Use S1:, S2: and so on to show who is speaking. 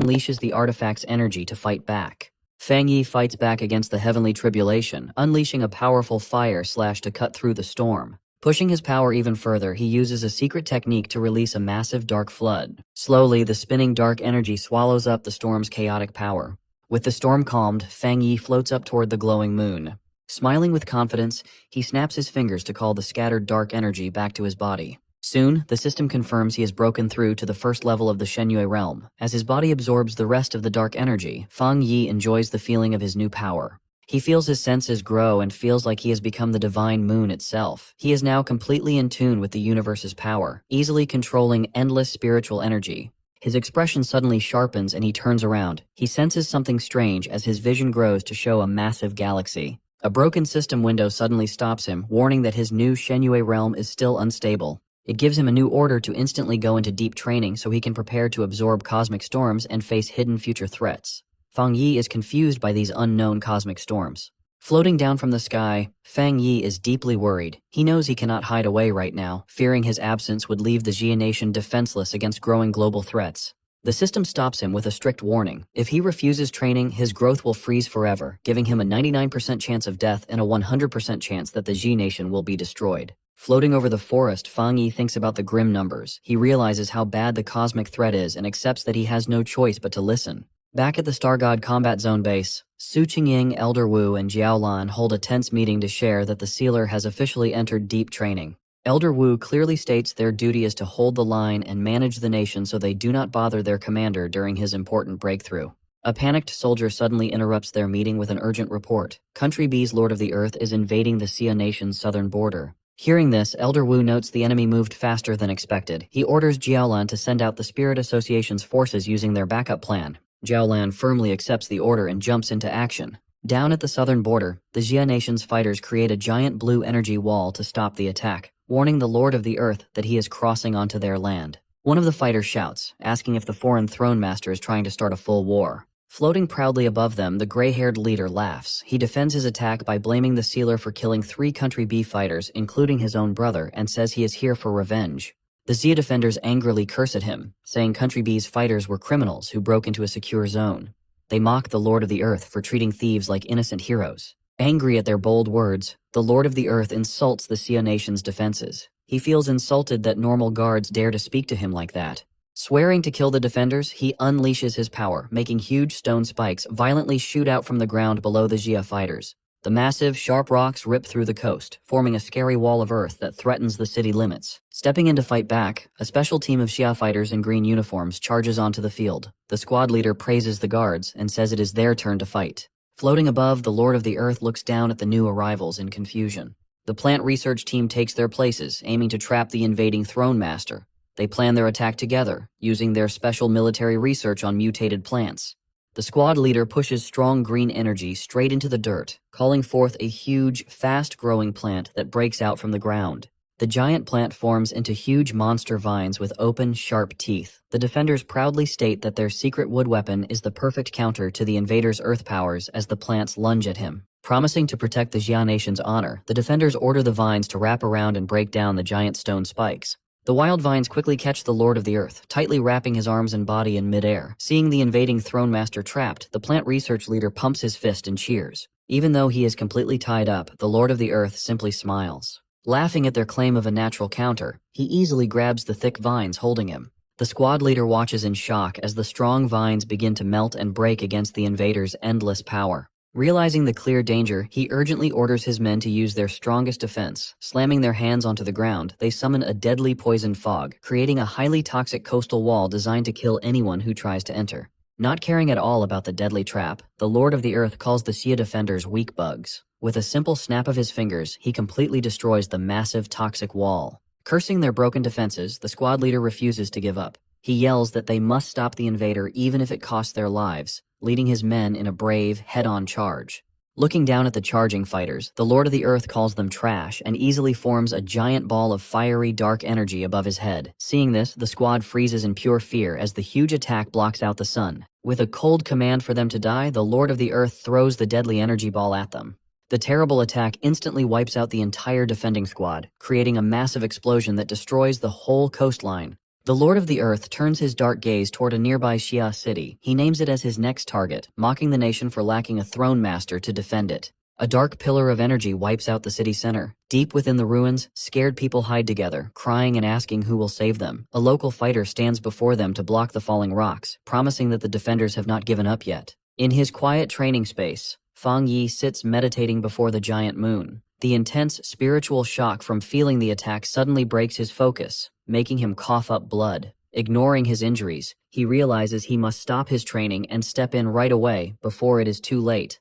S1: unleashes the artifact's energy to fight back. Fang Yi fights back against the heavenly tribulation, unleashing a powerful fire slash to cut through the storm. Pushing his power even further, he uses a secret technique to release a massive dark flood. Slowly, the spinning dark energy swallows up the storm's chaotic power. With the storm calmed, Fang Yi floats up toward the glowing moon. Smiling with confidence, he snaps his fingers to call the scattered dark energy back to his body. Soon, the system confirms he has broken through to the first level of the Shenyue realm. As his body absorbs the rest of the dark energy, Fang Yi enjoys the feeling of his new power. He feels his senses grow and feels like he has become the divine moon itself. He is now completely in tune with the universe's power, easily controlling endless spiritual energy. His expression suddenly sharpens and he turns around. He senses something strange as his vision grows to show a massive galaxy. A broken system window suddenly stops him, warning that his new Shenyue realm is still unstable. It gives him a new order to instantly go into deep training so he can prepare to absorb cosmic storms and face hidden future threats. Fang Yi is confused by these unknown cosmic storms. Floating down from the sky, Fang Yi is deeply worried. He knows he cannot hide away right now, fearing his absence would leave the Jia nation defenseless against growing global threats. The system stops him with a strict warning. If he refuses training, his growth will freeze forever, giving him a 99% chance of death and a 100% chance that the Jia nation will be destroyed. Floating over the forest, Fang Yi thinks about the grim numbers. He realizes how bad the cosmic threat is and accepts that he has no choice but to listen. Back at the Star God Combat Zone base, Su Qingying, Elder Wu, and Jiao Lan hold a tense meeting to share that the sealer has officially entered deep training. Elder Wu clearly states their duty is to hold the line and manage the nation so they do not bother their commander during his important breakthrough. A panicked soldier suddenly interrupts their meeting with an urgent report. Country B's Lord of the Earth is invading the Xia nation's southern border. Hearing this, Elder Wu notes the enemy moved faster than expected. He orders Jiaolan to send out the Spirit Association's forces using their backup plan. Jiaolan firmly accepts the order and jumps into action. Down at the southern border, the Jia nation's fighters create a giant blue energy wall to stop the attack, warning the Lord of the Earth that he is crossing onto their land. One of the fighters shouts, asking if the foreign throne master is trying to start a full war. Floating proudly above them, the gray-haired leader laughs. He defends his attack by blaming the sealer for killing 3 Country B fighters, including his own brother, and says he is here for revenge. The Xia defenders angrily curse at him, saying Country B's fighters were criminals who broke into a secure zone. They mock the Lord of the Earth for treating thieves like innocent heroes. Angry at their bold words, the Lord of the Earth insults the Xia nation's defenses. He feels insulted that normal guards dare to speak to him like that. Swearing to kill the defenders, he unleashes his power, making huge stone spikes violently shoot out from the ground below the Jia fighters. The massive, sharp rocks rip through the coast, forming a scary wall of earth that threatens the city limits. Stepping in to fight back, a special team of Xia fighters in green uniforms charges onto the field. The squad leader praises the guards and says it is their turn to fight. Floating above, the Lord of the Earth looks down at the new arrivals in confusion. The plant research team takes their places, aiming to trap the invading throne master. They plan their attack together, using their special military research on mutated plants. The squad leader pushes strong green energy straight into the dirt, calling forth a huge, fast-growing plant that breaks out from the ground. The giant plant forms into huge monster vines with open, sharp teeth. The defenders proudly state that their secret wood weapon is the perfect counter to the invader's earth powers as the plants lunge at him. Promising to protect the Jia nation's honor, the defenders order the vines to wrap around and break down the giant stone spikes. The wild vines quickly catch the Lord of the Earth, tightly wrapping his arms and body in midair. Seeing the invading throne master trapped, the plant research leader pumps his fist and cheers. Even though he is completely tied up, the Lord of the Earth simply smiles. Laughing at their claim of a natural counter, he easily grabs the thick vines holding him. The squad leader watches in shock as the strong vines begin to melt and break against the invader's endless power. Realizing the clear danger, he urgently orders his men to use their strongest defense. Slamming their hands onto the ground, they summon a deadly poison fog, creating a highly toxic coastal wall designed to kill anyone who tries to enter. Not caring at all about the deadly trap, the Lord of the Earth calls the Xia defenders weak bugs. With a simple snap of his fingers, he completely destroys the massive toxic wall. Cursing their broken defenses, the squad leader refuses to give up. He yells that they must stop the invader even if it costs their lives, leading his men in a brave, head-on charge. Looking down at the charging fighters, the Lord of the Earth calls them trash and easily forms a giant ball of fiery, dark energy above his head. Seeing this, the squad freezes in pure fear as the huge attack blocks out the sun. With a cold command for them to die, the Lord of the Earth throws the deadly energy ball at them. The terrible attack instantly wipes out the entire defending squad, creating a massive explosion that destroys the whole coastline. The Lord of the Earth turns his dark gaze toward a nearby Xia city. He names it as his next target, mocking the nation for lacking a throne master to defend it. A dark pillar of energy wipes out the city center. Deep within the ruins, scared people hide together, crying and asking who will save them. A local fighter stands before them to block the falling rocks, promising that the defenders have not given up yet. In his quiet training space, Fang Yi sits meditating before the giant moon. The intense spiritual shock from feeling the attack suddenly breaks his focus, making him cough up blood. Ignoring his injuries, he realizes he must stop his training and step in right away before it is too late.